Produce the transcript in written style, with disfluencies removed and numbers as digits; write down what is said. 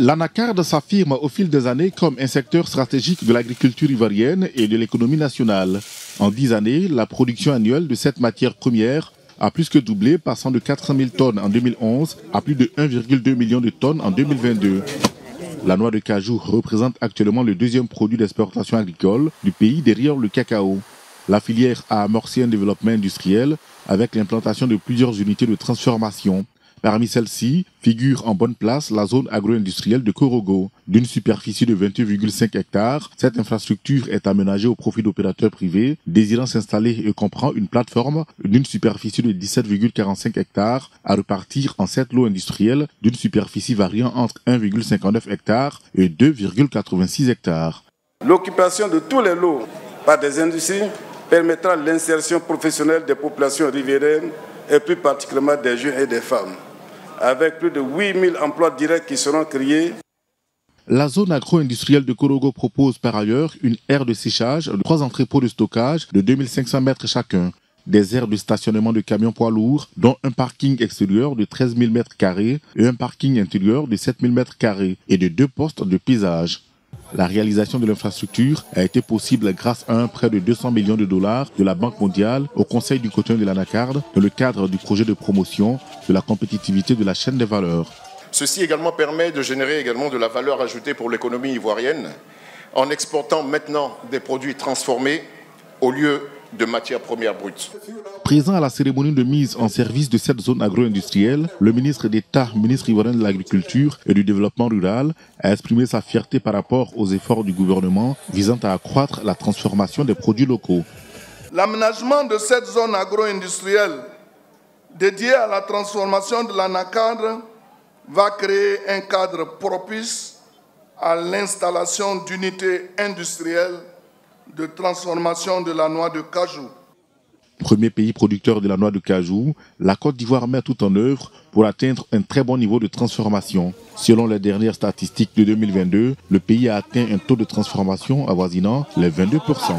L'anacarde s'affirme au fil des années comme un secteur stratégique de l'agriculture ivoirienne et de l'économie nationale. En 10 années, la production annuelle de cette matière première a plus que doublé, passant de 400 000 tonnes en 2011 à plus de 1,2 million de tonnes en 2022. La noix de cajou représente actuellement le deuxième produit d'exportation agricole du pays derrière le cacao. La filière a amorcé un développement industriel avec l'implantation de plusieurs unités de transformation. Parmi celles-ci figure en bonne place la zone agro-industrielle de Korogo. D'une superficie de 28,5 hectares, cette infrastructure est aménagée au profit d'opérateurs privés désirant s'installer et comprend une plateforme d'une superficie de 17,45 hectares à repartir en 7 lots industriels d'une superficie variant entre 1,59 hectares et 2,86 hectares. L'occupation de tous les lots par des industries permettra l'insertion professionnelle des populations riveraines et plus particulièrement des jeunes et des femmes, avec plus de 8 000 emplois directs qui seront créés. La zone agro-industrielle de Korogo propose par ailleurs une aire de séchage, 3 entrepôts de stockage de 2500 mètres chacun, des aires de stationnement de camions poids lourds, dont un parking extérieur de 13 000 mètres carrés et un parking intérieur de 7 000 mètres carrés et de 2 postes de paysage. La réalisation de l'infrastructure a été possible grâce à un prêt de 200 millions de dollars de la Banque mondiale au Conseil du coton de l'anacarde dans le cadre du projet de promotion de la compétitivité de la chaîne des valeurs. Ceci également permet de générer également de la valeur ajoutée pour l'économie ivoirienne en exportant maintenant des produits transformés au lieu de matières premières brutes. Présent à la cérémonie de mise en service de cette zone agro-industrielle, le ministre d'État, ministre ivoirien de l'Agriculture et du Développement rural, a exprimé sa fierté par rapport aux efforts du gouvernement visant à accroître la transformation des produits locaux. L'aménagement de cette zone agro-industrielle dédiée à la transformation de l'anacarde va créer un cadre propice à l'installation d'unités industrielles de transformation de la noix de cajou. Premier pays producteur de la noix de cajou, la Côte d'Ivoire met tout en œuvre pour atteindre un très bon niveau de transformation. Selon les dernières statistiques de 2022, le pays a atteint un taux de transformation avoisinant les 22%.